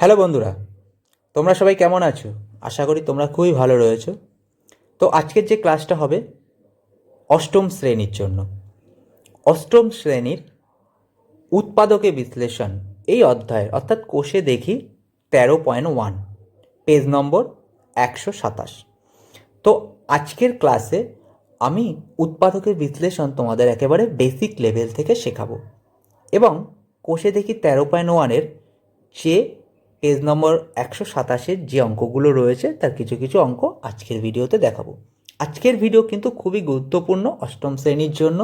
Hello বন্ধুরা, তোমরা সবাই কেমন আছো? আশা করি তোমরা খুবই ভালো রয়েছো। তো আজকের যে ক্লাসটা হবে অষ্টম শ্রেণীর জন্য, অষ্টম শ্রেণীর উৎপাদকে বিশ্লেষণ এই অধ্যায়ের অর্থাৎ কোষে দেখি 13.1, পেজ নম্বর 127। তো আজকের ক্লাসে আমি উৎপাদকের বিশ্লেষণ তোমাদের একেবারে বেসিক লেভেল থেকে শেখাবো এবং কোষে দেখি 13.1-এর যে পেজ নম্বর 127-এর যে অঙ্কগুলো রয়েছে তার কিছু কিছু অঙ্ক আজকের ভিডিওতে দেখাবো। আজকের ভিডিও কিন্তু খুবই গুরুত্বপূর্ণ অষ্টম শ্রেণীর জন্য,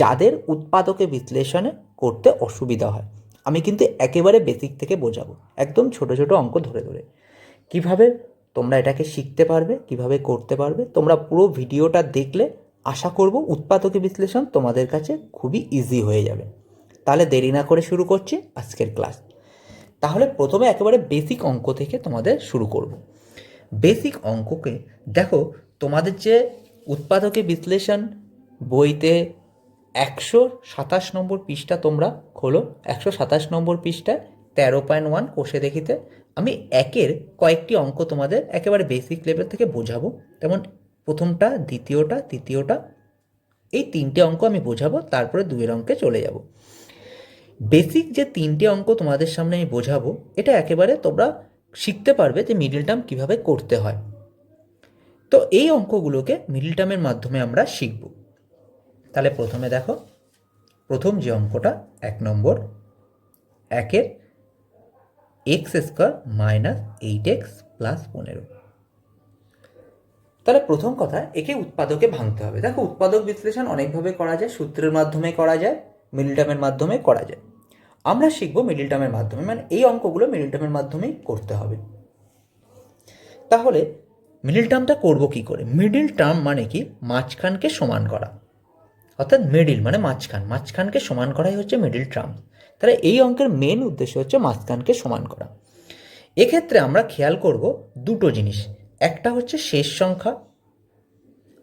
যাদের উৎপাদকে বিশ্লেষণে করতে অসুবিধা হয়। আমি কিন্তু একেবারে বেসিক থেকে বোঝাবো, একদম ছোট ছোট অঙ্ক ধরে ধরে কিভাবে তোমরা এটাকে শিখতে পারবে, কিভাবে করতে পারবে। তোমরা পুরো ভিডিওটা দেখলে আশা করব উৎপাদকে বিশ্লেষণ তোমাদের কাছে খুবই ইজি হয়ে যাবে। তাহলে দেরি না করে শুরু করছি আজকের ক্লাস। তাহলে প্রথমে একেবারে বেসিক অঙ্ক থেকে তোমাদের শুরু করব। বেসিক অঙ্ককে দেখো, তোমাদের যে উৎপাদকে বিশ্লেষণ বইতে 127 নম্বর পৃষ্ঠা তোমরা খোলো। 127 নম্বর পৃষ্ঠায় 13.1 কোষে দেখিতে আমি একের কয়েকটি অঙ্ক তোমাদের একেবারে বেসিক লেভেল থেকে বোঝাবো। যেমন প্রথমটা, দ্বিতীয়টা, তৃতীয়টা, এই তিনটে অঙ্ক আমি বোঝাবো, তারপরে দুয়ের অঙ্কে চলে যাব। বেসিক যে তিনটে অঙ্ক তোমাদের সামনে আমি বোঝাবো, এটা একেবারে তোমরা শিখতে পারবে যে মিডল টার্ম কীভাবে করতে হয়। তো এই অঙ্কগুলোকে মিডল টার্মের মাধ্যমে আমরা শিখব। তাহলে প্রথমে দেখো, প্রথম যে অঙ্কটা 1 নম্বর, একের x² - 8x + 15। তাহলে প্রথম কথা, একে উৎপাদকে ভাঙতে হবে। দেখো, উৎপাদক বিশ্লেষণ অনেকভাবে করা যায়, সূত্রের মাধ্যমে করা যায়, মিডল টার্মের মাধ্যমে করা যায়। আমরা শিখব মিডল টার্মের মাধ্যমে, মানে এই অঙ্কগুলো মিডল টার্মের মাধ্যমেই করতে হবে। তাহলে মিডল টার্মটা করব কি করে? মিডল টার্ম মানে কি? মাঝখানকে সমান করা, অর্থাৎ মিডিল মানে মাঝখান, মাঝখানকে সমান করাই হচ্ছে মিডল টার্ম। তাহলে এই অঙ্কের মেন উদ্দেশ্য হচ্ছে মাঝখানকে সমান করা। এক্ষেত্রে আমরা খেয়াল করব দুটো জিনিস, একটা হচ্ছে শেষ সংখ্যা,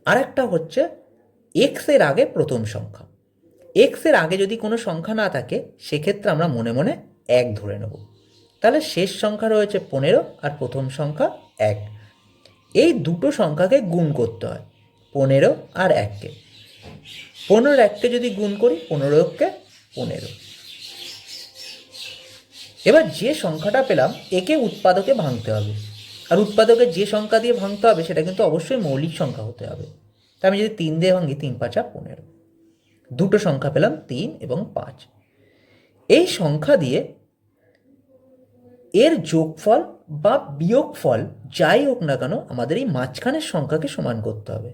আর একটা হচ্ছে এক্সের আগে প্রথম সংখ্যা। এক্সের আগে যদি কোনো সংখ্যা না থাকে, সেক্ষেত্রে আমরা মনে মনে 1 ধরে নেব। তাহলে শেষ সংখ্যা রয়েছে 15 আর প্রথম সংখ্যা 1। এই দুটো সংখ্যাকে গুণ করতে হয়, 15 আর 1কে। 15 1কে যদি গুণ করি, 15 কে 15। এবার যে সংখ্যাটা পেলাম, একে উৎপাদকে ভাঙতে হবে। আর উৎপাদকে যে সংখ্যা দিয়ে ভাঙতে হবে সেটা কিন্তু অবশ্যই মৌলিক সংখ্যা হতে হবে। তা আমি যদি 3 দিয়ে ভাঙি, 3 5 15। দুটো সংখ্যা পেলাম, 3 এবং 5। এই সংখ্যা দিয়ে এর যোগফল বা বিয়োগফল যাই হোক না কেন, আমাদের এই মাঝখানের সংখ্যাকে সমান করতে হবে।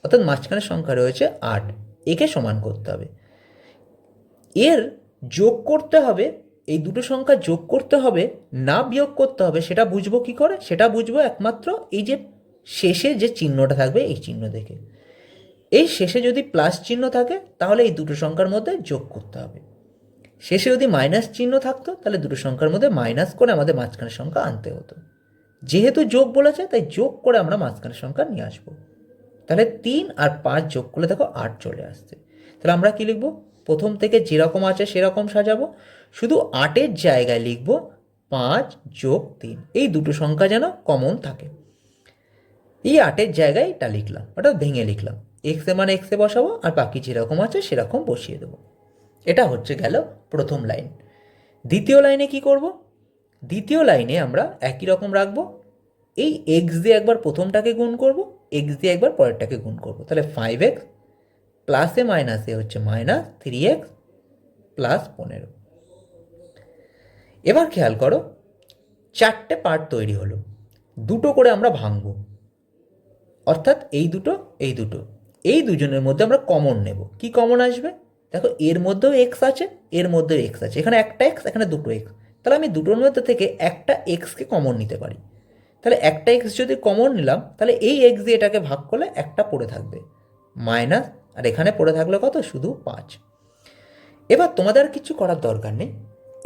অর্থাৎ মাঝখানের সংখ্যা রয়েছে 8, একে সমান করতে হবে। এর যোগ করতে হবে, এই দুটো সংখ্যা যোগ করতে হবে না বিয়োগ করতে হবে, সেটা বুঝবো কি করে? সেটা বুঝবো একমাত্র এই যে শেষে যে চিহ্নটা থাকবে, এই চিহ্ন দেখে। এই শেষে যদি প্লাস চিহ্ন থাকে, তাহলে এই দুটো সংখ্যার মধ্যে যোগ করতে হবে। শেষে যদি মাইনাস চিহ্ন থাকতো, তাহলে দুটো সংখ্যার মধ্যে মাইনাস করে আমাদের মাঝখানের সংখ্যা আনতে হতো। যেহেতু যোগ বলেছে, তাই যোগ করে আমরা মাঝখানের সংখ্যা নিয়ে আসবো। তাহলে 3 আর 5 যোগ করলে দেখো 8 চলে আসছে। তাহলে আমরা কি লিখবো? প্রথম থেকে যেরকম আছে সেরকম সাজাবো, শুধু 8-এর জায়গায় লিখবো 5 যোগ 3। এই দুটো সংখ্যা যেন কমন থাকে। এই 8-এর জায়গায় এটা লিখলাম, ওটা ভেঙে লিখলাম। এক্স এ মানে এক্সে বসাবো, আর বাকি যেরকম আছে সেরকম বসিয়ে দেবো। এটা হচ্ছে গেল প্রথম লাইন। দ্বিতীয় লাইনে কি করব? দ্বিতীয় লাইনে আমরা একই রকম রাখবো। এই এক্স দিয়ে একবার প্রথমটাকে গুণ করব, এক্স দিয়ে একবার পরেরটাকে গুণ করব। তাহলে 5x প্লাসে মাইনাসে হচ্ছে -3x প্লাস 15। এবার খেয়াল করো, 4টে পার্ট তৈরি হলো, দুটো করে আমরা ভাঙবো। অর্থাৎ এই দুটো, এই দুটো, এই দুজনের মধ্যে আমরা কমন নেব। কি কমন আসবে? দেখো, এর মধ্যেও এক্স আছে, এর মধ্যেও এক্স আছে, এখানে একটা এক্স, এখানে দুটো এক্স। তাহলে আমি দুটোর মধ্যে থেকে একটা এক্সকে কমন নিতে পারি। তাহলে একটা এক্স যদি কমন নিলাম, তাহলে এই এক্স দিয়ে এটাকে ভাগ করলে একটা পড়ে থাকবে মাইনাস, আর এখানে পড়ে থাকলো কত? শুধু 5। এবার তোমাদের আর কিছু করার দরকার নেই।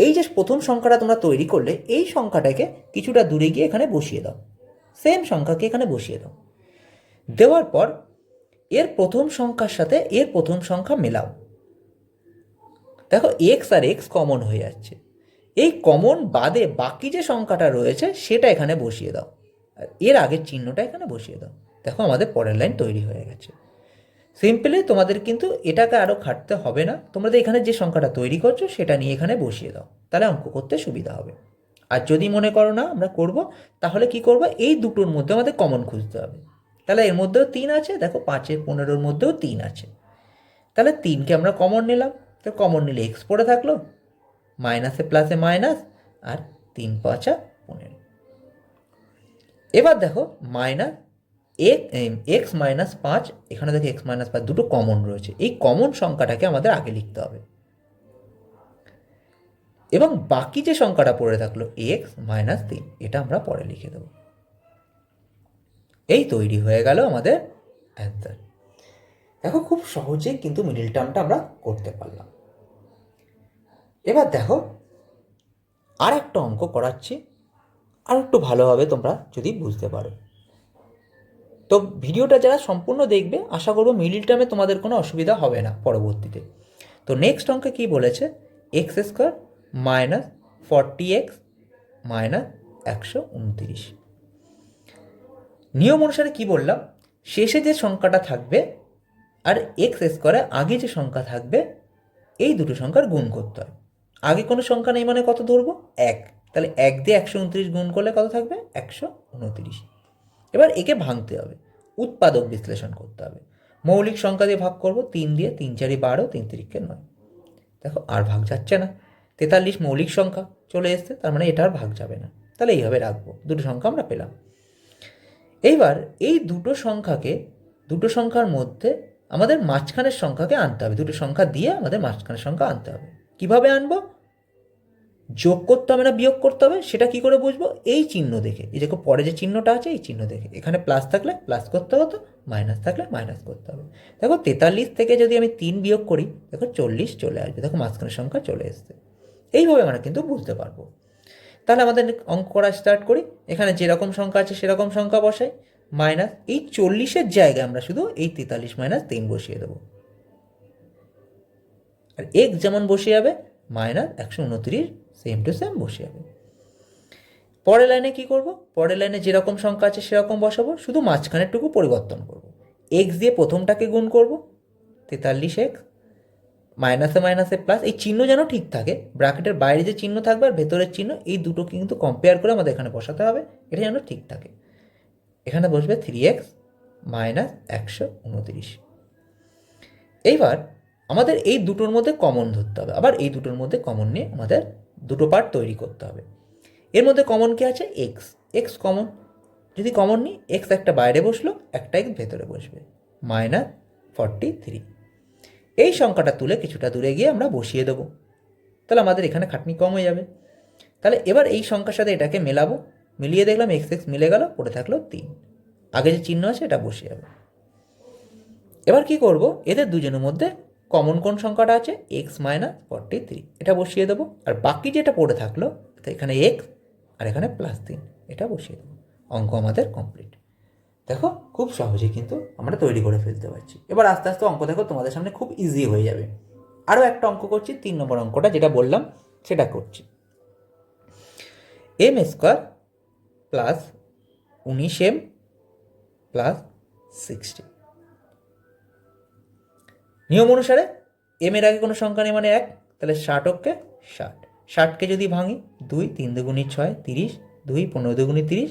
এই যে প্রথম সংখ্যাটা তোমরা তৈরি করলে, এই সংখ্যাটাকে কিছুটা দূরে গিয়ে এখানে বসিয়ে দাও, সেম সংখ্যাকে এখানে বসিয়ে দাও। দেওয়ার পর এর প্রথম সংখ্যার সাথে এর প্রথম সংখ্যা মেলাও। দেখো, এক্স আর এক্স কমন হয়ে যাচ্ছে। এই কমন বাদে বাকি যে সংখ্যাটা রয়েছে সেটা এখানে বসিয়ে দাও, আর এর আগের চিহ্নটা এখানে বসিয়ে দাও। দেখো আমাদের পরের লাইন তৈরি হয়ে গেছে। সিম্পলি তোমাদের কিন্তু এটাকে আরও খাটতে হবে না, তোমাদের এখানে যে সংখ্যাটা তৈরি করছো সেটা নিয়ে এখানে বসিয়ে দাও, তাহলে অঙ্ক করতে সুবিধা হবে। আর যদি মনে করো না আমরা করব, তাহলে কি করবো, এই দুটোর মধ্যে আমাদের কমন খুঁজতে হবে। তাহলে এর মধ্যেও 3 আছে, দেখো 5 15-র মধ্যেও 3 আছে, তাহলে 3কে আমরা কমন নিলাম। তো কমন নিলে এক্স পড়ে থাকলো, মাইনাসে প্লাসে মাইনাস, আর 3 5 15। এবার দেখো মাইনাস এক্স -5, এখানে দেখো x-5 দুটো কমন রয়েছে, এই কমন সংখ্যাটাকে আমাদের আগে লিখতে হবে, এবং বাকি যে সংখ্যাটা পড়ে থাকলো x-3, এটা আমরা পরে লিখে দেব। এই তৈরি হয়ে গেল আমাদের অ্যান্সার। দেখো খুব সহজেই কিন্তু মিডল টার্মটা আমরা করতে পারলাম। এবার দেখো আর একটা অঙ্ক করাচ্ছি, আর একটু ভালোভাবে তোমরা যদি বুঝতে পারো। তো ভিডিওটা যারা সম্পূর্ণ দেখবে আশা করবো মিডল টার্মে তোমাদের কোনো অসুবিধা হবে না পরবর্তীতে। তো নেক্সট অঙ্কে কী বলেছে, x² - 40x -129। নিয়ম অনুসারে কি বললাম, শেষে যে সংখ্যাটা থাকবে আর x² আগে যে সংখ্যা থাকবে, এই দুটো সংখ্যার গুণ করতে হয়। আগে কোনো সংখ্যা নেই মানে কত ধরবো, 1, তাহলে 1 দিয়ে 129 গুণ করলে কত থাকবে, 129। এবার একে ভাঙতে হবে, উৎপাদক বিশ্লেষণ করতে হবে। মৌলিক সংখ্যা দিয়ে ভাগ করব, 3 দিয়ে, 3 4 12, 3 3 9। দেখো আর ভাগ যাচ্ছে না, 43 মৌলিক সংখ্যা চলে এসছে, তার মানে এটা আর ভাগ যাবে না, তাহলে এইভাবে রাখবো। দুটো সংখ্যা আমরা পেলাম। এইবার এই দুটো সংখ্যার মধ্যে আমাদের মাঝখানের সংখ্যাকে আনতে হবে, দুটো সংখ্যা দিয়ে আমাদের মাঝখানের সংখ্যা আনতে হবে। কিভাবে আনবো, যোগ করতে হবে না বিয়োগ করতে হবে, সেটা কি করে বুঝবো, এই চিহ্ন দেখে। এই দেখো পরে যে চিহ্নটা আছে এই চিহ্ন দেখে, এখানে প্লাস থাকলে প্লাস করতে হতো, মাইনাস থাকলে মাইনাস করতে হবে। দেখো 43 থেকে যদি আমি 3 বিয়োগ করি, দেখো 40 চলে আসবে, দেখো মাঝখানের সংখ্যা চলে এসছে। এইভাবে আমরা কিন্তু বুঝতে পারবো। তাহলে আমাদের অঙ্ক করা স্টার্ট করি। এখানে যেরকম সংখ্যা আছে সেরকম সংখ্যা বসাই, মাইনাস এই 40-এর জায়গায় আমরা শুধু এই 43 - 3 বসিয়ে দেবো, আর এক্স যেমন বসে যাবে -129 সেম টু সেম বসে যাবে। পরের লাইনে কি করব, পরের লাইনে যেরকম সংখ্যা আছে সেরকম বসাবো, শুধু মাঝখানেরটুকু পরিবর্তন করব। এক্স দিয়ে প্রথমটাকে গুণ করব, 43x, মাইনাসে মাইনাসে প্লাস, এই চিহ্ন যেন ঠিক থাকে, ব্র্যাকেটের বাইরে যে চিহ্ন থাকবে আর ভেতরের চিহ্ন, এই দুটো কিন্তু কম্পেয়ার করে আমাদের এখানে বসাতে হবে, এটা যেন ঠিক থাকে। এখানে বসবে 3x -129। এইবার আমাদের এই দুটোর মধ্যে কমন ধরতে হবে, আবার এই দুটোর মধ্যে কমন নিয়ে আমাদের দুটো পার্ট তৈরি করতে হবে। এর মধ্যে কমন কি আছে, এক্স, এক্স কমন। যদি কমন নিই, এক্স একটা বাইরে বসলো, একটা এক্স ভেতরে বসবে, -43। এই সংখ্যাটা তুলে কিছুটা দূরে গিয়ে আমরা বসিয়ে দেবো, তাহলে আমাদের এখানে খাটনি কম হয়ে যাবে। তাহলে এবার এই সংখ্যার সাথে এটাকে মেলাবো, মিলিয়ে দেখলাম এক্স এক্স মিলে গেল, পড়ে থাকলো 3, আগে যে চিহ্ন আছে এটা বসে যাবে। এবার কি করব, এদের দুজনের মধ্যে কমন কোন সংখ্যাটা আছে, এক্স -43, এটা বসিয়ে দেবো, আর বাকি যেটা পড়ে থাকলো এখানে এক্স আর এখানে +3, এটা বসিয়ে দেবো। অঙ্ক আমাদের কমপ্লিট। দেখো খুব সহজেই কিন্তু আমরা তৈরি করে ফেলতে পারছি। এবার আস্তে আস্তে অঙ্ক দেখো তোমাদের সামনে খুব ইজি হয়ে যাবে। আরও একটা অঙ্ক করছি, 3 নম্বর অঙ্কটা যেটা বললাম সেটা করছি। m² + 19m + 60। নিয়ম অনুসারে এম এর আগে কোনো সংখ্যা নেই মানে 1, তাহলে 60 60, 60কে যদি ভাঙি, 2 3 দুগুণি 6 30, 2 15 দুগুণি 30,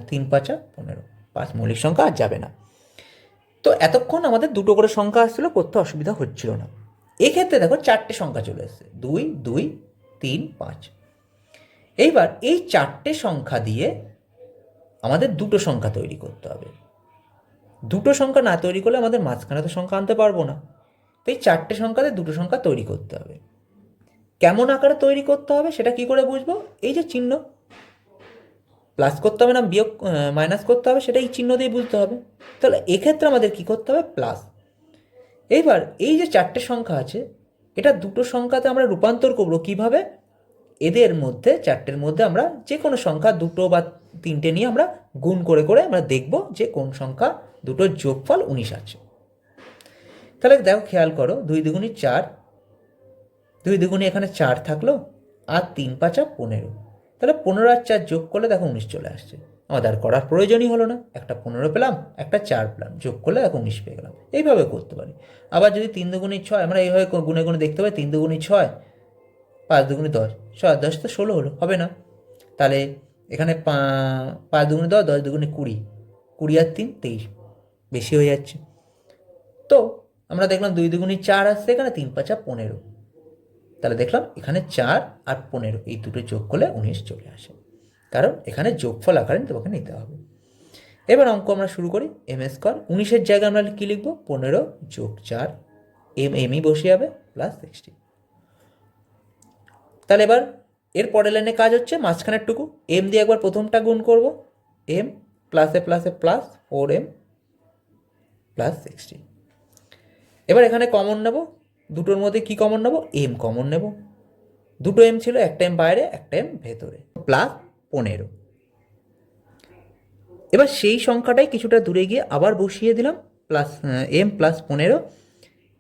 3 5 15, 5 মৌলিক সংখ্যা আর যাবে না। তো এতক্ষণ আমাদের দুটো করে সংখ্যা আসছিল, করতে অসুবিধা হচ্ছিল না। এক্ষেত্রে দেখো 4টে সংখ্যা চলে এসছে, 2 2 3 5। এইবার এই 4টে সংখ্যা দিয়ে আমাদের দুটো সংখ্যা তৈরি করতে হবে। দুটো সংখ্যা না তৈরি করলে আমাদের মাঝখানে তো সংখ্যা আনতে পারবো না, তো এই 4টে সংখ্যাতে দুটো সংখ্যা তৈরি করতে হবে। কেমন আকারে তৈরি করতে হবে সেটা কি করে বুঝবো, এই যে চিহ্ন, প্লাস করতে হবে না বিয়োগ মাইনাস করতে হবে, সেটা এই চিহ্ন দিয়ে বুঝতে হবে। তাহলে এক্ষেত্রে আমাদের কি করতে হবে, প্লাস। এইবার এই যে 4টে সংখ্যা আছে, এটা দুটো সংখ্যাতে আমরা রূপান্তর করবো কিভাবে, এদের মধ্যে 4টের মধ্যে আমরা যে কোনো সংখ্যা 2 বা 3টে নিয়ে আমরা গুণ করে করে আমরা দেখব যে কোন সংখ্যা দুটোর যোগফল 19 আছে। তাহলে দেখো খেয়াল করো, 2 2 4, দুই দুগুণে এখানে 4 থাকলো, আর 3 পাঁচা 15। তাহলে 15 আর 4 যোগ করলে দেখো 19 চলে আসছে। আমাদের আর করার প্রয়োজনই হলো না, একটা 15 পেলাম, একটা 4 পেলাম, যোগ করলে দেখো 19 পেয়ে গেলাম। এইভাবে করতে পারি। আবার যদি 3 দুগুণে 6, আমরা এইভাবে গুনে গুনে দেখতে পাই, 3 দুগুণে 6, 5 দুগুণে 10, 6 10 তো 16 হলো, হবে না? তাহলে এখানে 5 দুগুণে 10, 10 দুগুণে 20, 20 আর 3 23, বেশি হয়ে যাচ্ছে। তো আমরা দেখলাম 2 দুগুণে 4 আসছে, এখানে 3 পাঁচা 15। তাহলে দেখলাম এখানে 4 আর 15 এই দুটো যোগ করলে 19 চলে আসে, কারণ এখানে যোগফল আকারে তোমাকে নিতে হবে। এবার অঙ্ক আমরা শুরু করি। এম স্কোয়ার 19-এর জায়গায় আমরা কী লিখবো? 15 যোগ 4, এমই বসে যাবে, প্লাস 60। তাহলে এবার এর পরের লাইনে কাজ হচ্ছে মাঝখানের টুকু, এম দিয়ে একবার প্রথমটা গুণ করব, এম প্লাসে প্লাসে প্লাস 4m প্লাস 60। এবার এখানে কমন নেব, দুটোর মধ্যে কি কমন নেব? এম কমন নেব। দুটো এম ছিল, একটা এম বাইরে, একটা এম ভেতরে, প্লাস 15। এবার সেই সংখ্যাটাই কিছুটা দূরে গিয়ে আবার বসিয়ে দিলাম, প্লাস এম প্লাস 15।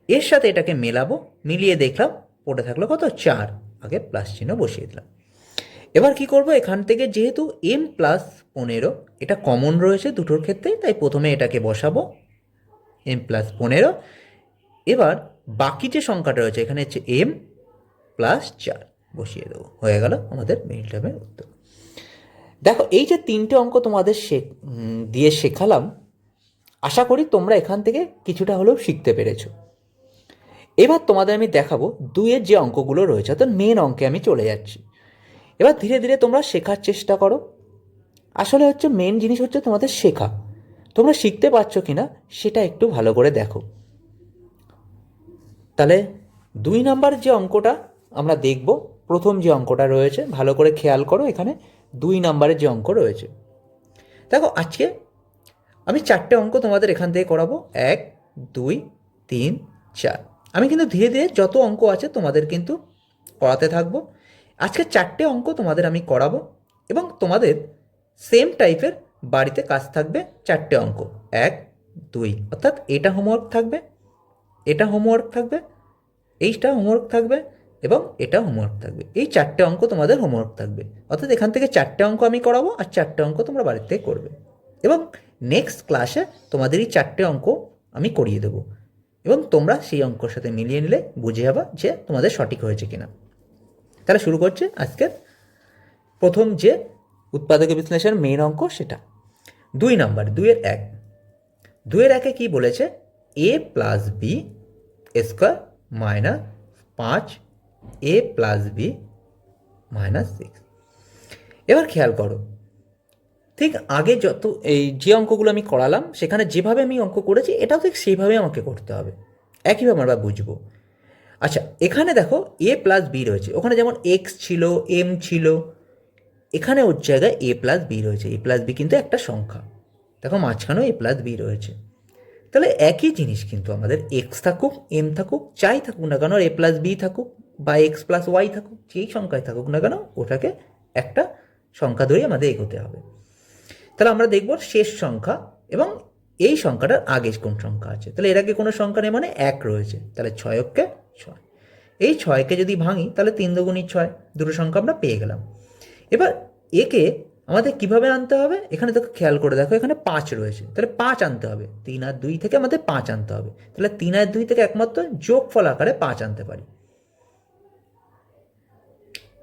এর সাথে এটাকে মেলাবো, মিলিয়ে দেখলাম পড়ে থাকলো কত? 4, আগে প্লাস চিহ্ন বসিয়ে দিলাম। এবার কি করব? এখান থেকে যেহেতু এম প্লাস 15 এটা কমন রয়েছে দুটোর ক্ষেত্রে, তাই প্রথমে এটাকে বসাবো, এম প্লাস 15। এবার বাকি যে সংখ্যাটা রয়েছে এখানে হচ্ছে এম প্লাস 4 বসিয়ে দেবো, হয়ে গেল আমাদের মিডল টার্মের উত্তর। দেখো এই যে 3টে অঙ্ক তোমাদের দিয়ে শেখালাম, আশা করি তোমরা এখান থেকে কিছুটা হলেও শিখতে পেরেছো। এবার তোমাদের আমি দেখাবো 2-এর যে অঙ্কগুলো রয়েছে, অর্থাৎ মেন অঙ্কে আমি চলে যাচ্ছি। এবার ধীরে ধীরে তোমরা শেখার চেষ্টা করো। আসলে হচ্ছে মেন জিনিস হচ্ছে তোমাদের শেখা, তোমরা শিখতে পারছো কিনা সেটা একটু ভালো করে দেখো। তাহলে 2 নাম্বার যে অঙ্কটা আমরা দেখব, প্রথম যে অঙ্কটা রয়েছে ভালো করে খেয়াল করো, এখানে 2 নাম্বারের যে অঙ্ক রয়েছে। দেখো আজকে আমি 4টে অঙ্ক তোমাদের এখান থেকে করাবো, 1 2 3 4। আমি কিন্তু ধীরে ধীরে যত অঙ্ক আছে তোমাদের কিন্তু করাতে থাকবো। আজকে 4টে অঙ্ক তোমাদের আমি করাবো, এবং তোমাদের সেম টাইপের বাড়িতে কাজ থাকবে 4টে অঙ্ক, 1 2, অর্থাৎ এটা হোমওয়ার্ক থাকবে, এটা হোমওয়ার্ক থাকবে, এইটা হোমওয়ার্ক থাকবে, এবং এটা হোমওয়ার্ক থাকবে। এই 4টে অঙ্ক তোমাদের হোমওয়ার্ক থাকবে, অর্থাৎ এখান থেকে 4টে অঙ্ক আমি করাবো, আর 4টে অঙ্ক তোমরা বাড়ির থেকে করবে। এবং নেক্সট ক্লাসে তোমাদের এই 4টে অঙ্ক আমি করিয়ে দেবো, এবং তোমরা সেই অঙ্কর সাথে মিলিয়ে নিলে বুঝে যাবা যে তোমাদের সঠিক হয়েছে কিনা। তাহলে শুরু করছে আজকের প্রথম যে উৎপাদক বিশ্লেষণ মেন অঙ্ক, সেটা 2 নাম্বার, 2-এর 1। 2-এর 1-এ কী বলেছে? এ প্লাস বি স্কোয়ার মাইনাস 5 এ প্লাস বি মাইনাস 6। এবার খেয়াল করো, ঠিক আগে যত এই যে অঙ্কগুলো আমি করালাম সেখানে যেভাবে আমি অঙ্ক করেছি এটাও ঠিক সেইভাবে আমাকে করতে হবে, একইভাবে আমরা বুঝবো। আচ্ছা এখানে দেখো এ প্লাস বি রয়েছে, ওখানে যেমন এক্স ছিল, এম ছিল, এখানে ওর জায়গায় এ প্লাস বি রয়েছে। এ প্লাস বি কিন্তু একটা সংখ্যা, দেখো মাঝখানেও এ প্লাস বি রয়েছে। তাহলে একই জিনিস কিন্তু আমাদের এক্স থাকুক, এম থাকুক, যাই থাকুক না কেন, এ প্লাস বি থাকুক বা এক্স প্লাস ওয়াই থাকুক, যেই সংখ্যায় থাকুক না কেন, ওটাকে একটা সংখ্যা ধরেই আমাদের এগোতে হবে। তাহলে আমরা দেখব শেষ সংখ্যা এবং এই সংখ্যাটার আগে কোন সংখ্যা আছে। তাহলে এর আগে কোনো সংখ্যা নেই মানে 1 রয়েছে, তাহলে 6 6। এই 6কে যদি ভাঙি তাহলে 3 দুগুণী 6, দুটো সংখ্যা আমরা পেয়ে গেলাম। এবার একে আমাদের কিভাবে আনতে হবে? এখানে দেখো খেয়াল করে দেখো, এখানে 5 রয়েছে, তাহলে 5 আনতে হবে। 3 আর 2 থেকে আমাদের 5 আনতে হবে, তাহলে 3 আর 2 থেকে একমাত্র যোগফল আকারে 5 আনতে পারি।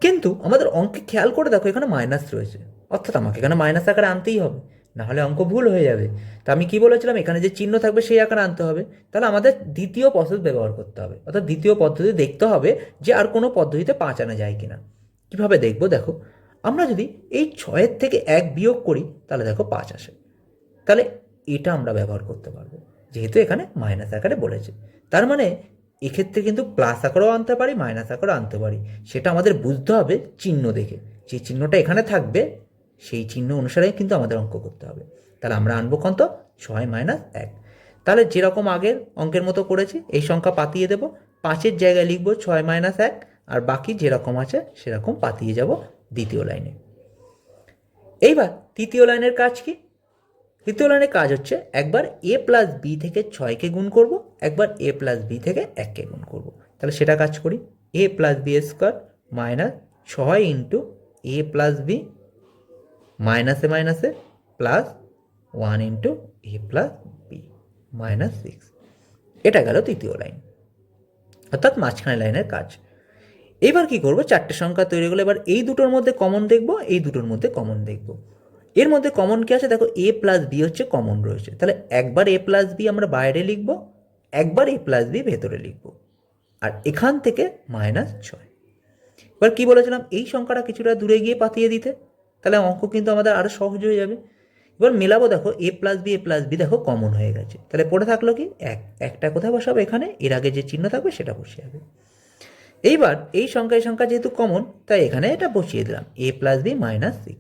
কিন্তু আমাদের অঙ্কে খেয়াল করে দেখো এখানে মাইনাস রয়েছে, অর্থাৎ আমাকে এখানে মাইনাস আকারে আনতেই হবে, নাহলে অঙ্ক ভুল হয়ে যাবে। তা আমি কি বলেছিলাম? এখানে যে চিহ্ন থাকবে সেই আকারে আনতে হবে। তাহলে আমাদের দ্বিতীয় প্রসেস ব্যবহার করতে হবে, অর্থাৎ দ্বিতীয় পদ্ধতি দেখতে হবে যে আর কোনো পদ্ধতিতে 5 আনা যায় কিনা। কীভাবে দেখবো? দেখো আমরা যদি এই 6-এর থেকে 1 বিয়োগ করি তাহলে দেখো 5 আসে, তাহলে এটা আমরা ব্যবহার করতে পারবো, যেহেতু এখানে মাইনাস আকারে বলেছে। তার মানে এক্ষেত্রে কিন্তু প্লাস আকারেও আনতে পারি, মাইনাস আকারেও আনতে পারি, সেটা আমাদের বুঝতে হবে চিহ্ন দেখে। যে চিহ্নটা এখানে থাকবে সেই চিহ্ন অনুসারে কিন্তু আমাদের অঙ্ক করতে হবে। তাহলে আমরা আনবো কত? 6 মাইনাস 1। তাহলে যেরকম আগের অঙ্কের মতো করেছি এই সংখ্যা পাতিয়ে দেবো, 5-এর জায়গায় লিখবো 6 মাইনাস 1, আর বাকি যেরকম আছে সেরকম পাতিয়ে যাব দ্বিতীয় লাইনে। এইবার তৃতীয় লাইনের কাজ কি? তৃতীয় লাইনের কাজ হচ্ছে একবার এ প্লাস বি থেকে 6কে গুণ করব, একবার এ প্লাস বি থেকে 1কে গুণ করব। তাহলে সেটা কাজ করি। A plus B square minus 6 into A plus B মাইনাসে মাইনাসে plus 1 into A plus B minus 6। এটা গেল তৃতীয় লাইন, অর্থাৎ মাঝখানে লাইনের কাজ। এবার কি করব, চারটে সংখ্যা তৈরি করলে এবার এই দুটোর মধ্যে কমন দেখব, এই দুটোর মধ্যে কমন দেখব। এর মধ্যে কমন কি আছে দেখো, এ প্লাস বি হচ্ছে কমন রয়েছে, তাহলে একবার এ প্লাস বি আমরা বাইরে লিখব, একবার এ প্লাস বি ভেতরে লিখব, আর এখান থেকে -6। এবার কি বলেছিলাম, এই সংখ্যাটা কিছুটা দূরে গিয়ে পাঠিয়ে দিতে, তাহলে অঙ্ক কিন্তু আমাদের আরও সহজ হয়ে যাবে। এবার মেলাবো, দেখো এ প্লাস বি দেখো কমন হয়ে গেছে, তাহলে পড়ে থাকলো কি একটা কোথায় বসাবো, এখানে এর আগে যে চিহ্ন থাকবে সেটা বসে যাবে। এইবার এই সংখ্যা যেহেতু কমন, তাই এখানে এটা বসিয়ে দিলাম এ প্লাস বি -6,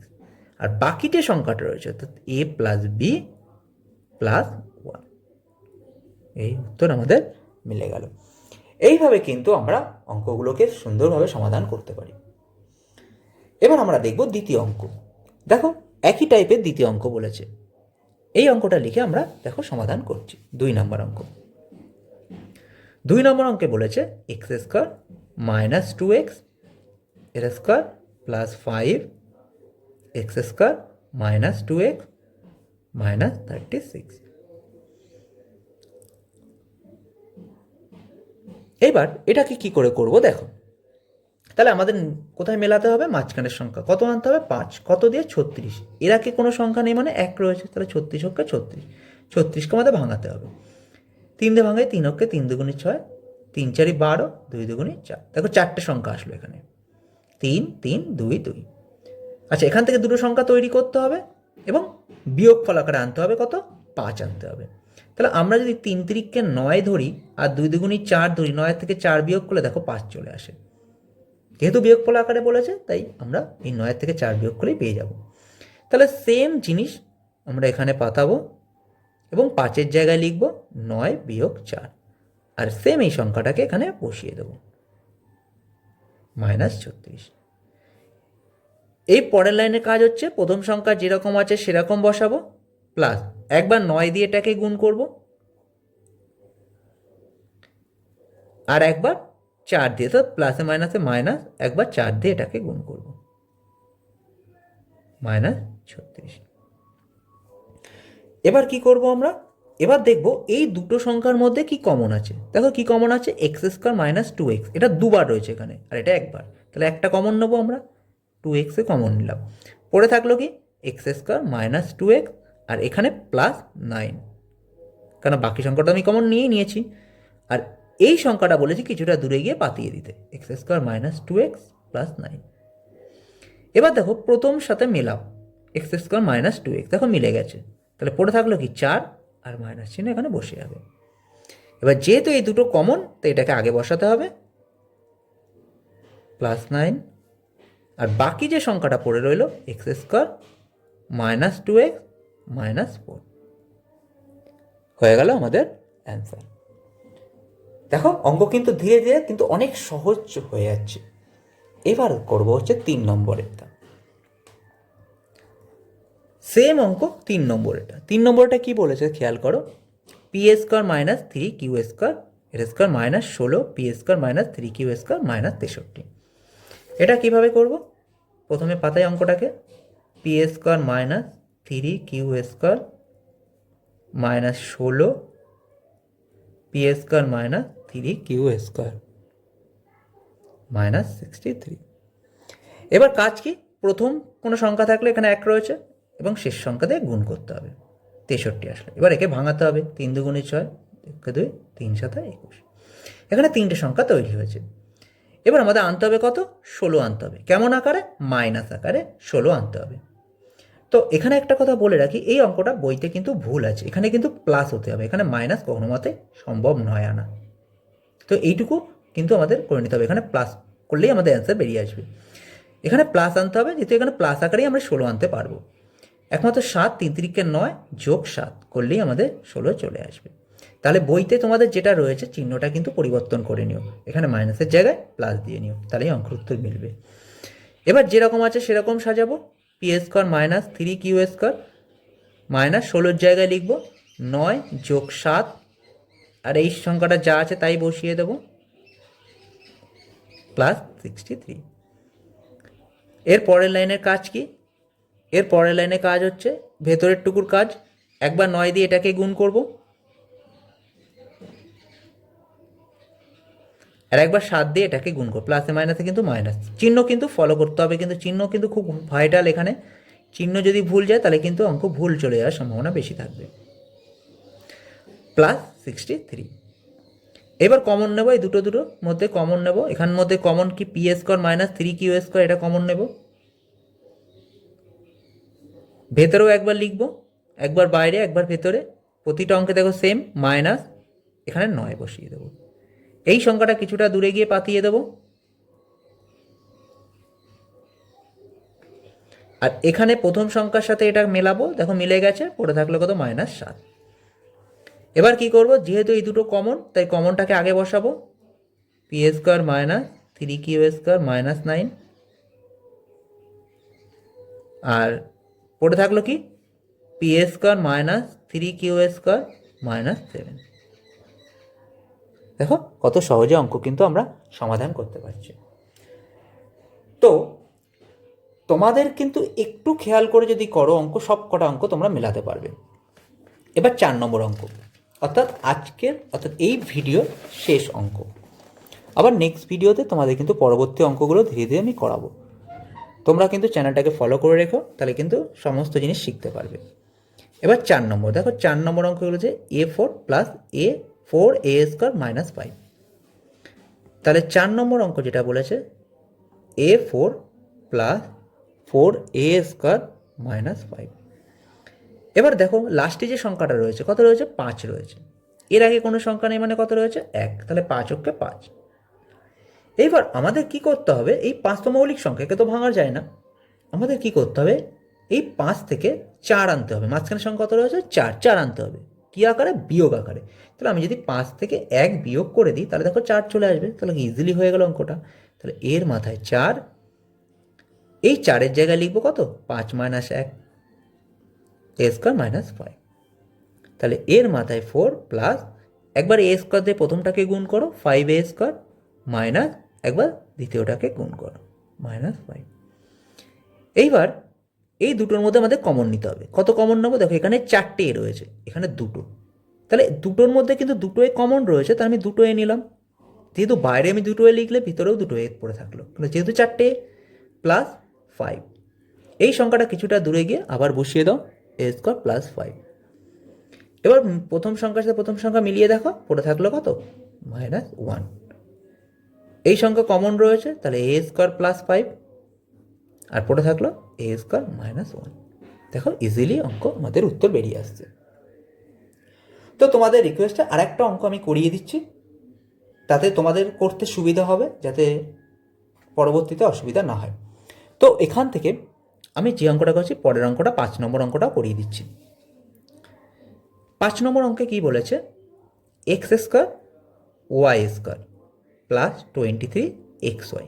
আর বাকি যে সংখ্যাটা রয়েছে অর্থাৎ এ প্লাস বি প্লাস 1। এই উত্তর আমাদের মিলে গেল। এইভাবে কিন্তু আমরা অঙ্কগুলোকে সুন্দরভাবে সমাধান করতে পারি। এবার আমরা দেখব দ্বিতীয় অঙ্ক। দেখো একই টাইপের দ্বিতীয় অঙ্ক বলেছে, এই অঙ্কটা লিখে আমরা দেখো সমাধান করছি। 2 নম্বর অঙ্ক। 2 নম্বর অঙ্কে বলেছে এক্স স্কোয়ার -2x এর square plus 5 x square -2x -36। এবার এটাকে কি করে করব দেখো, তাহলে আমাদের কোথায় মেলাতে হবে, মাঝখানের সংখ্যা কত আনতে হবে, 5, কত দিয়ে 36, এর আগে কোনো সংখ্যা নেই মানে 1 রয়েছে, তাহলে 36 হোক 36, 36কে আমাদের ভাঙাতে হবে। 3 দিয়ে ভাঙাই 3 হোক 3 দুগুণে 6, 3 4 12, 2 দুগুণে 4। দেখো চারটে সংখ্যা আসলো এখানে, 3 3 2 2। আচ্ছা, এখান থেকে দুটো সংখ্যা তৈরি করতে হবে এবং বিয়োগফল আকারে আনতে হবে কত, 5 আনতে হবে। তাহলে আমরা যদি 3 তিরিককে 9 ধরি আর 2 দুগুণে 4 ধরি, 9 থেকে 4 বিয়োগ করলে দেখো 5 চলে আসে। যেহেতু বিয়োগফল আকারে বলেছে তাই আমরা এই 9 থেকে 4 বিয়োগ করেই পেয়ে যাব। তাহলে সেম জিনিস আমরা এখানে পাতাবো এবং 5-এর জায়গায় লিখব 9 বিয়োগ 4, আর সেম এই সংখ্যাটাকে এখানে বসিয়ে দেব -36। এই পরের লাইনের কাজ হচ্ছে প্রথম সংখ্যা যেরকম আছে সেরকম বসাবো, প্লাস একবার 9 দিয়ে এটাকে গুণ করব, আর একবার 4 দিয়ে, তো প্লাসে মাইনাসে মাইনাস, একবার 4 দিয়ে এটাকে গুণ করব, -36। এবার কি করব আমরা, এবার দেখব এই দুটো সংখ্যার মধ্যে কি কমন আছে। দেখো কি কমন আছে, এক্স স্কোয়ার -2x, এটা দুবার রয়েছে এখানে আর এটা একবার, তাহলে একটা কমন নেবো আমরা, 2x এ কমন নিলাম। পড়ে থাকলো কি এক্স স্কোয়ার -2x, আর এখানে +9, কারণ বাকি সংখ্যাটা আমি কমন নিয়েছি। আর এই সংখ্যাটা বলেছি কিছুটা দূরে গিয়ে পাতিয়ে দিতে, এক্স স্কোয়ার -2x +9। এবার দেখো প্রথম সাথে মেলাও, এক্স স্কোয়ার -2x, দেখো মিলে গেছে, তাহলে পড়ে থাকলো কি 4, আর মাইনাস চিহ্ন এখানে বসে যাবে। এবার যেহেতু এই দুটো কমন, তো এটাকে আগে বসাতে হবে +9, আর বাকি যে সংখ্যাটা পড়ে রইল এক্স স্কোয়ার -2x -4 হয়ে গেল আমাদের অ্যান্সার। দেখো অঙ্ক কিন্তু ধীরে ধীরে কিন্তু অনেক সহজ হয়ে যাচ্ছে। এবার করব হচ্ছে 3 নম্বরেরটা, সেম অঙ্ক 3 নম্বরেরটা। 3 নম্বরটা কি বলেছে খেয়াল করো, পি স্কোয়ার -3q স্কোয়ার এর square -16 P square -3q square -63। এটা কিভাবে করব, প্রথমে পাতায় অঙ্কটাকে, P square -3q square -16 P square -3q square -63। এবার কাজ কি, প্রথম কোনো সংখ্যা থাকলে এখানে 1 রয়েছে এবং শেষ সংখ্যা দিয়ে গুণ করতে হবে, 63 আসলে। এবার একে ভাঙাতে হবে, 3 দুগুণে 6, 2 3 7 21। এখানে 3টে সংখ্যা তৈরি হয়েছে। এবার আমাদের আনতে হবে কত, 16 আনতে হবে। কেমন আকারে, মাইনাস আকারে 16 আনতে হবে। তো এখানে একটা কথা বলে রাখি, এই অঙ্কটা বইতে কিন্তু ভুল আছে, এখানে কিন্তু প্লাস হতে হবে, এখানে মাইনাস কখনো মতে সম্ভব নয় আনা। তো এইটুকু কিন্তু আমাদের করে নিতে হবে, এখানে প্লাস করলেই আমাদের অ্যান্সার বেরিয়ে আসবে। এখানে প্লাস আনতে হবে, যেহেতু এখানে প্লাস আকারেই আমরা 16 আনতে পারবো। একমাত্র 7 3 তিরিকে 9 যোগ 7 করলেই আমাদের 16 চলে আসবে। তাহলে বইতে তোমাদের যেটা রয়েছে চিহ্নটা কিন্তু পরিবর্তন করে নিও, এখানে মাইনাসের জায়গায় প্লাস দিয়ে নিও, তাহলেই অঙ্কের উত্তর মিলবে। এবার যেরকম আছে সেরকম সাজাবো, পি স্কোয়ার -3q স্কোয়ার -16 জায়গায় লিখব 9 যোগ 7, আর এই সংখ্যাটা যা আছে তাই বসিয়ে দেবো, প্লাস 63। এর পরের লাইনের কাজ কি? এর পরের লাইনে কাজ হচ্ছে ভেতরের টুকুর কাজ। একবার 9 দিয়ে এটাকে গুণ করব, আর একবার 7 দিয়ে এটাকে গুণ করব। প্লাসে মাইনাসে কিন্তু মাইনাস চিহ্ন কিন্তু ফলো করতে হবে, কিন্তু চিহ্ন কিন্তু খুব ভাইটাল এখানে। চিহ্ন যদি ভুল যায় তাহলে কিন্তু অঙ্ক ভুল চলে যাওয়ার সম্ভাবনা বেশি থাকবে। প্লাস 63। এবার কমন নেব, এই দুটোর মধ্যে কমন নেব। এখানের মধ্যে কমন কি? P square minus 3 Q square, এটা কমন নেব। ভেতরেও একবার লিখব, একবার বাইরে একবার ভেতরে। প্রতিটা অঙ্কে দেখো সেম মাইনাস, এখানে 9 বসিয়ে দেবো। এই সংখ্যাটা কিছুটা দূরে গিয়ে পাতিয়ে দেবো, আর এখানে প্রথম সংখ্যার সাথে এটা মেলাবো, দেখো মিলে গেছে। পড়ে থাকলো কত? -7। এবার কি করব? যেহেতু এই দুটো কমন, তাই কমনটাকে আগে বসাবো। P square minus 3 Q square minus 9, আর পড়ে থাকলো কি? P square minus 3 Q square minus 7। দেখো কত সহজে অঙ্ক কিন্তু আমরা সমাধান করতে পারছি। তো তোমাদের কিন্তু একটু খেয়াল করে যদি করো অঙ্ক, সব কটা অঙ্ক তোমরা মেলাতে পারবে। এবার 4 নম্বর অঙ্ক, অর্থাৎ এই ভিডিও শেষ অঙ্ক। আবার নেক্সট ভিডিওতে তোমাদের কিন্তু পরবর্তী অঙ্কগুলো ধীরে ধীরে আমি করাবো। তোমরা কিন্তু চ্যানেলটাকে ফলো করে রেখো, তাহলে কিন্তু সমস্ত জিনিস শিখতে পারবে। এবার 4 নম্বর, দেখো 4 নম্বর অঙ্ক হলো যে A4 plus A4 square minus 5। তাহলে 4 নম্বর অঙ্ক যেটা বলেছে A4 প্লাস 4 স্কোয়ার মাইনাস 5। এবার দেখো লাস্টে যে সংখ্যাটা রয়েছে কত রয়েছে? 5 রয়েছে। এর আগে কোনো সংখ্যা নেই, মানে কত রয়েছে? 1। তাহলে 5 অক্ষে 5। এইবার আমাদের কি করতে হবে? এই 5 তো মৌলিক সংখ্যাকে তো ভাঙা যায় না। আমাদের কি করতে হবে? এই 5 থেকে 4 আনতে হবে। মাঝখানে সংখ্যা কত রয়েছে? 4। 4 আনতে হবে কি আকারে? বিয়োগ আকারে। তাহলে আমি যদি 5 থেকে 1 বিয়োগ করে দিই তাহলে দেখো 4 চলে আসবে। তাহলে ইজিলি হয়ে গেল অঙ্কটা। তাহলে এর মাথায় 4, এই 4-এর জায়গায় লিখবো কত? 5 মাইনাস 1 স্কোয়ার মাইনাস 5। তাহলে এর মাথায় 4 প্লাস, একবার এ স্কোয়ার দিয়ে প্রথমটাকে গুণ করো, 5 স্কোয়ার মাইনাস, একবার দ্বিতীয়টাকে গুণ করো, -5। এইবার এই দুটোর মধ্যে আমাদের কমন নিতে হবে। কত কমন নেবো? দেখো এখানে 4টে এ রয়েছে, এখানে 2টো। তাহলে দুটোর মধ্যে কিন্তু 2টো এ কমন রয়েছে, তাহলে আমি 2টো এ নিলাম। যেহেতু বাইরে আমি 2টো এ লিখলে ভিতরেও 2টো এ পড়ে থাকলো, কিন্তু যেহেতু 4টে প্লাস 5। এই সংখ্যাটা কিছুটা দূরে গিয়ে আবার বসিয়ে দাও এ স্কোয়ার প্লাস 5। এবার প্রথম সংখ্যার সাথে প্রথম সংখ্যা মিলিয়ে দেখো, পড়ে থাকলো কত? -1। এই সংখ্যা কমন রয়েছে, তাহলে এ স্কোয়ার প্লাস 5, আর পড়ে থাকলো এ স্কোয়ার -1। দেখো ইজিলি অঙ্ক আমাদের উত্তর বেরিয়ে আসছে। তো তোমাদের রিকোয়েস্টে আরেকটা অঙ্ক আমি করিয়ে দিচ্ছি, তাতে তোমাদের করতে সুবিধা হবে, যাতে পরবর্তীতে অসুবিধা না হয়। তো এখান থেকে আমি যে অঙ্কটা করছি, পরের অঙ্কটা 5 নম্বর অঙ্কটা করিয়ে দিচ্ছি। 5 নম্বর অঙ্কে কি বলেছে? X square Y square plus 23xy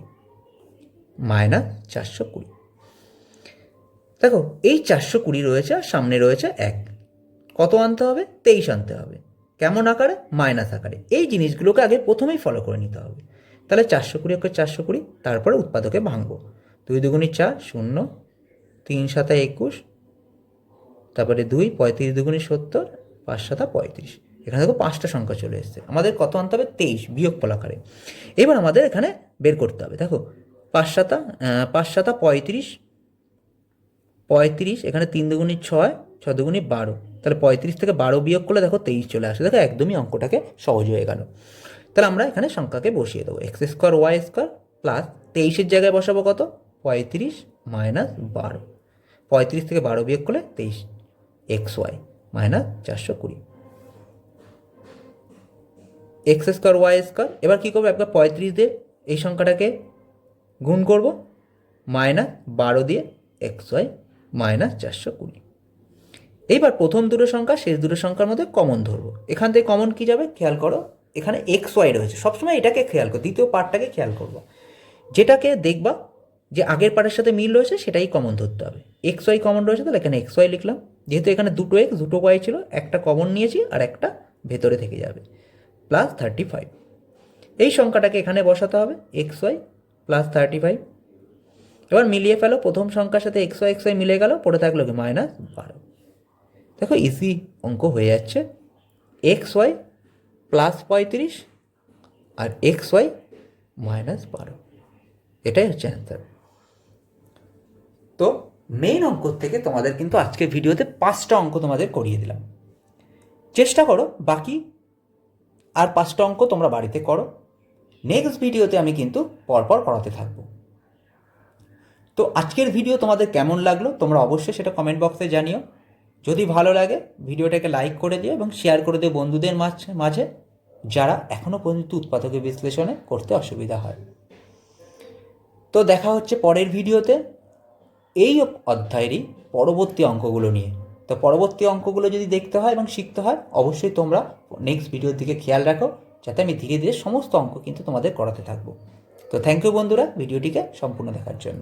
minus 420। দেখো এই 420 রয়েছে, আর সামনে রয়েছে 1। কত আনতে হবে? 23 আনতে হবে। কেমন আকারে? মাইনাস আকারে। এই জিনিসগুলোকে আগে প্রথমেই ফলো করে নিতে হবে। তাহলে 420 অক্ষে 420, তারপরে উৎপাদকে ভাঙবো। 2 দুগুণি 4, 0, 3 সাতা 21, তারপরে 2, 35 দুগুণি 70, 5 সাতা 35। এখানে দেখো 5টা সংখ্যা চলে এসছে। আমাদের কত আনতে হবে? 23 বিয়োগফল আকারে। এবার আমাদের এখানে বের করতে হবে। দেখো 5 সাতা 35, 35, এখানে 3 দুগুণি 6, 6 দুগুণি 12। তাহলে 35 থেকে 12 বিয়োগ করলে দেখো 23 চলে আসে। দেখো একদমই অঙ্কটাকে সহজ হয়ে গেল। তাহলে আমরা এখানে সংখ্যাকে বসিয়ে দেবো, X square Y square plus 23-এর জায়গায় বসাবো কত? 35 মাইনাস 12। 35 থেকে 12 বিয়োগ করলে 23, X Y minus 420, X square Y square. এবার কী করবো? একবার 35 দিয়ে এই সংখ্যাটাকে গুণ করব, মাইনাস 12 দিয়ে এক্স ওয়াই মাইনাস 420। এইবার প্রথম দুটো সংখ্যা শেষ দুটো সংখ্যার মধ্যে কমন ধরবো। এখান থেকে কমন কি যাবে? খেয়াল করো, এখানে এক্স ওয়াই রয়েছে। সবসময় এটাকে খেয়াল করো, দ্বিতীয় পার্টটাকে খেয়াল করবো। যেটাকে দেখবা যে আগের পার্টের সাথে মিল রয়েছে সেটাই কমন ধরতে হবে। এক্স ওয়াই কমন রয়েছে, তাহলে এখানে এক্স ওয়াই লিখলাম। যেহেতু এখানে দুটো এক্স দুটো ওয়াই ছিল, একটা কমন নিয়েছি আর একটা ভেতরে থেকে যাবে, প্লাস 35। এই সংখ্যাটাকে এখানে বসাতে হবে, এক্স ওয়াই প্লাস 35। এবার মিলিয়ে ফেলো, প্রথম সংখ্যার সাথে এক্স ওয়াই মিলে গেল, পড়ে থাকলো কি -12। দেখো ইজি অঙ্ক হয়ে যাচ্ছে। এক্স ওয়াই +35 আর এক্স ওয়াই -12, এটাই হচ্ছে অ্যান্সার। তো মেইন অঙ্ক থেকে তোমাদের কিন্তু আজকের ভিডিওতে 5টা অঙ্ক তোমাদের করিয়ে দিলাম। চেষ্টা করো বাকি আর 5টা অঙ্ক তোমরা বাড়িতে করো। নেক্সট ভিডিওতে আমি কিন্তু পরপর করাতে থাকবো। তো আজকের ভিডিও তোমাদের কেমন লাগলো তোমরা অবশ্যই সেটা কমেন্ট বক্সে জানিও। যদি ভালো লাগে ভিডিওটাকে লাইক করে দিও এবং শেয়ার করে দিও বন্ধুদের মাঝে যারা এখনও পর্যন্ত উৎপাদকের বিশ্লেষণে করতে অসুবিধা হয়। তো দেখা হচ্ছে পরের ভিডিওতে এই অধ্যায়েরই পরবর্তী অঙ্কগুলো নিয়ে। তো পরবর্তী অঙ্কগুলো যদি দেখতে হয় এবং শিখতে হয় অবশ্যই তোমরা নেক্সট ভিডিওর দিকে খেয়াল রাখো, যাতে আমি ধীরে ধীরে সমস্ত অঙ্ক কিন্তু তোমাদের করাতে থাকবো। তো থ্যাংক ইউ বন্ধুরা ভিডিওটিকে সম্পূর্ণ দেখার জন্য।